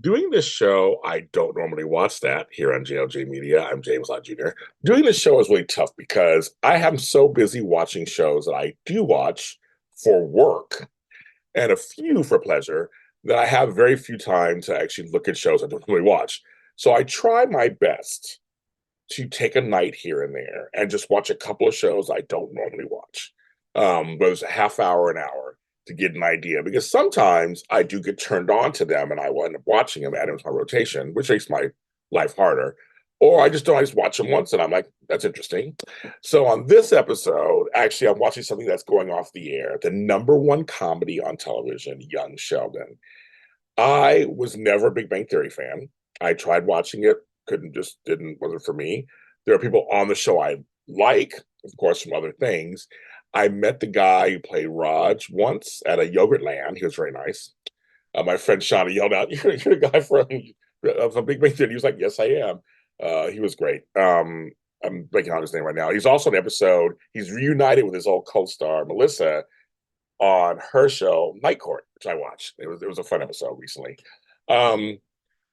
Doing this show, I don't normally watch that here on JLJ Media. I'm James Lott Jr. Doing this show is really tough because I am so busy watching shows that I do watch for work and a few for pleasure that I have very few time to actually look at shows I don't really watch. So I try my best to take a night here and there and just watch a couple of shows I don't normally watch. But it's a half hour, an hour to get an idea because sometimes I do get turned on to them and I will end up watching them, adding to my rotation, which makes my life harder. Or I just don't, I just watch them once and I'm like, that's interesting. So on this episode, actually, I'm watching something that's going off the air, the number one comedy on television, Young Sheldon. I was never a Big Bang Theory fan. I tried watching it, couldn't just didn't wasn't for me. There are people on the show I like, of course, from other things. I met the guy who played Raj once at a yogurt land. He was very nice. My friend Shauna yelled out, "You're the guy from Big Bang Theory." He was like, "Yes, I am." He was great. I'm blanking out his name right now. He's also in the episode. He's reunited with his old co-star Melissa on her show Night Court, which I watched. It was a fun episode recently. Um,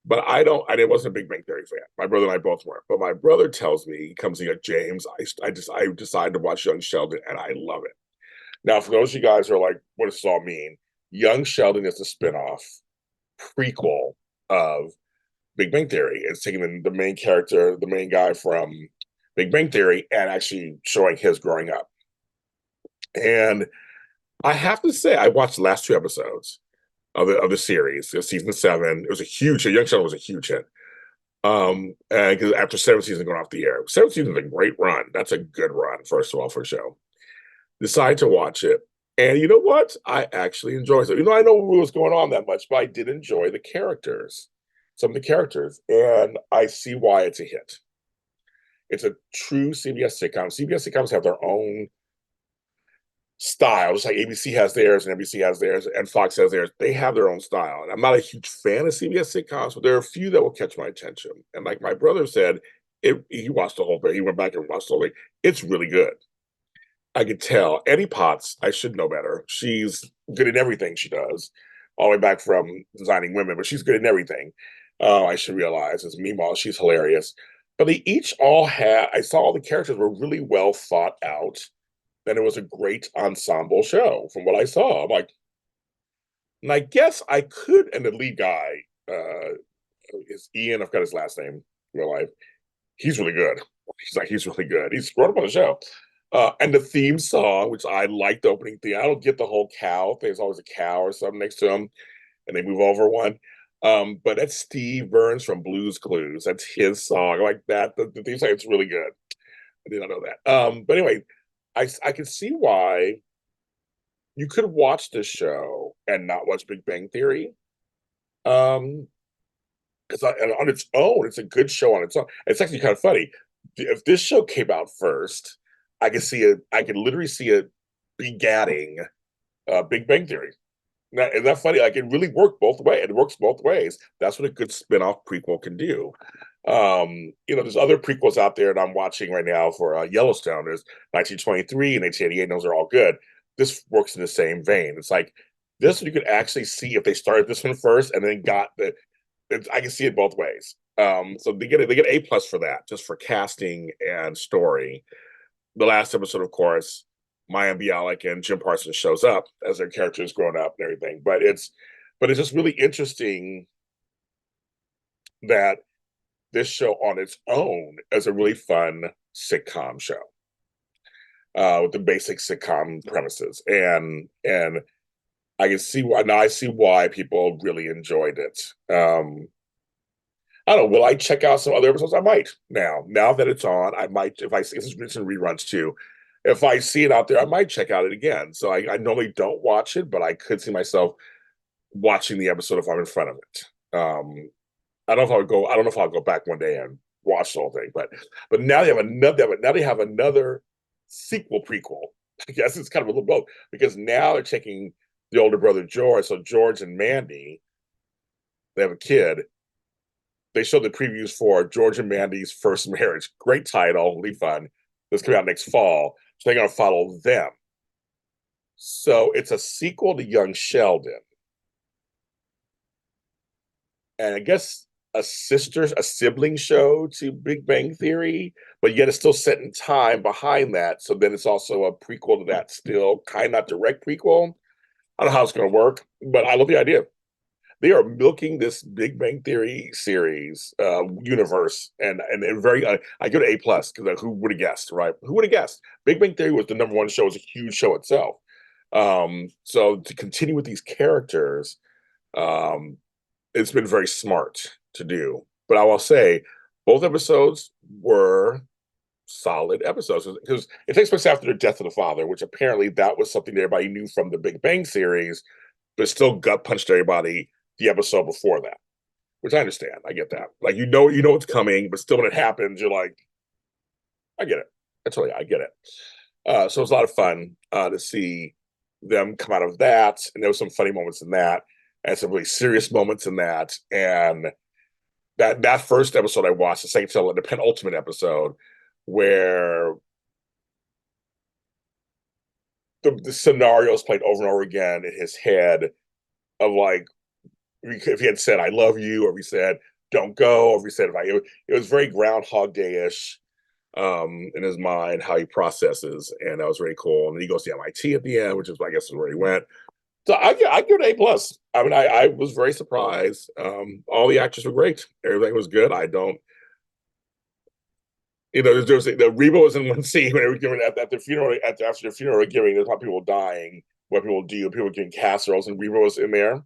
but I wasn't a Big Bang Theory fan. My brother and I both weren't. But my brother tells me, he comes to me like, James, I decided to watch Young Sheldon and I love it. Now, for those of you guys who are like, what does this all mean? Young Sheldon is the spinoff prequel of Big Bang Theory. It's taking the main character, the main guy from Big Bang Theory, and actually showing his growing up. And I have to say, I watched the last two episodes of the series, season 7. It was a huge hit. Young Sheldon was a huge hit. And because after 7 seasons going off the air, 7 seasons is a great run. That's a good run, first of all, for a show. Decided to watch it. And you know what? I actually enjoyed it. You know, I know what was going on that much, but I did enjoy the characters, some of the characters, and I see why it's a hit. It's a true CBS sitcom. CBS sitcoms have their own style, just like ABC has theirs and NBC has theirs and Fox has theirs. They have their own style. And I'm not a huge fan of CBS sitcoms, but there are a few that will catch my attention. And like my brother said, he watched the whole thing. He went back and watched the whole thing. It's really good. I could tell. Eddie Potts, I should know better. She's good in everything she does, all the way back from designing women, but she's good in everything. I should realize. As meanwhile, she's hilarious. But they each all had, I saw all the characters were really well thought out. And it was a great ensemble show from what I saw. I'm like, and I guess I could, and the lead guy is Ian, I've got his last name in real life. He's really good. He's really good. He's grown up on the show. And the theme song, which I like the opening theme. I don't get the whole cow thing. There's always a cow or something next to him, and they move over one. But that's Steve Burns from Blues Clues. That's his song. I like that. The theme song, it's really good. I did not know that. But anyway, I can see why you could watch this show and not watch Big Bang Theory. Um, because on its own, it's a good show on its own. It's actually kind of funny. If this show came out first, I could see it. I could literally see it begatting Big Bang Theory. Now, isn't that funny? Like it really worked both ways. It works both ways. That's what a good spin-off prequel can do. There's other prequels out there that I'm watching right now for Yellowstone. There's 1923 and 1988, and those are all good. This works in the same vein. It's like this one you could actually see if they started this one first and then got I can see it both ways. So they get A+ for that, just for casting and story. The last episode, of course, Maya Bialik and Jim Parsons shows up as their characters grown up and everything. But it's just really interesting that this show on its own is a really fun sitcom show with the basic sitcom premises, and I can see why now. I see why people really enjoyed it. I don't know. Will I check out some other episodes? I might now that it's on. I might if I see it's in reruns too. If I see it out there, I might check out it again. So I normally don't watch it, but I could see myself watching the episode if I'm in front of it. I don't know if I would go. I don't know if I'll go back one day and watch the whole thing. But now they have another. Now they have another sequel prequel. I guess it's kind of a little both because now they're taking the older brother George. So George and Mandy, they have a kid. They showed the previews for George and Mandy's first marriage. Great title, really fun. This coming out next fall. So they're going to follow them. So it's a sequel to Young Sheldon. and I guess a sibling show to Big Bang Theory, but yet it's still set in time behind that. So then it's also a prequel to that, still kind of not direct prequel. I don't know how it's going to work, but I love the idea. They are milking this Big Bang Theory series universe, and very. I give it A plus because who would have guessed, right? Who would have guessed? Big Bang Theory was the number one show. It's a huge show itself. So to continue with these characters, um, it's been very smart to do. But I will say, both episodes were solid episodes because it takes place after the death of the father, which apparently that was something that everybody knew from the Big Bang series, but still gut punched everybody the episode before that, which I understand. I get that. Like you know it's coming, but still when it happens, you're like, I get it. I get it. So it was a lot of fun to see them come out of that, and there was some funny moments in that, and some really serious moments in that, and that first episode I watched, the second till the penultimate episode, where the scenarios played over and over again in his head of like if he had said "I love you," or if he said "Don't go," or if he said if I, it was very Groundhog Day-ish in his mind how he processes, and that was very cool. And then he goes to MIT at the end, which is I guess where he went. So I give it A plus. I mean, I was very surprised. All the actors were great. Everything was good. I don't, there's the Reba was in one scene when they were giving at the funeral after the funeral giving. There's a lot of people dying. What people do, people getting casseroles, and Reba was in there.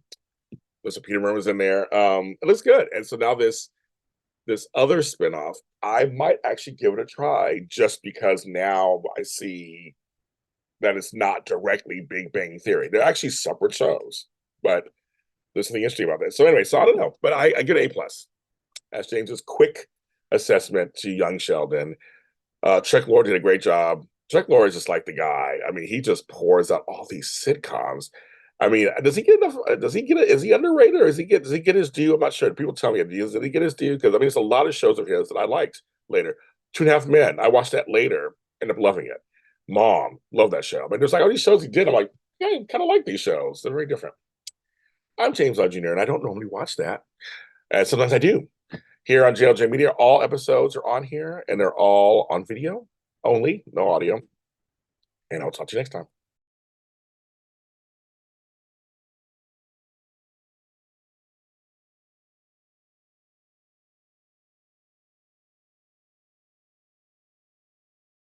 There's a Peter Murray was in there. It looks good. And so now this other spinoff, I might actually give it a try just because now I see that it's not directly Big Bang Theory. They're actually separate shows, but there's something interesting about that. So anyway, so I don't know, but I get A plus. As James's quick assessment to Young Sheldon. Chuck Lorre did a great job. Chuck Lorre is just like the guy. I mean, he just pours out all these sitcoms. I mean, does he get enough? Does he get? Is he underrated, or does he get his due? I'm not sure. People tell me, does he get his due? Because I mean, there's a lot of shows of his that I liked later. Two and a Half Men. I watched that later. Ended up loving it. Mom, love that show. But there's like all these shows he did. I'm like, yeah, I kind of like these shows. They're very different. I'm James Lott Jr., and I don't normally watch that. And sometimes I do. Here on JLJ Media, all episodes are on here, and they're all on video only, no audio. And I'll talk to you next time.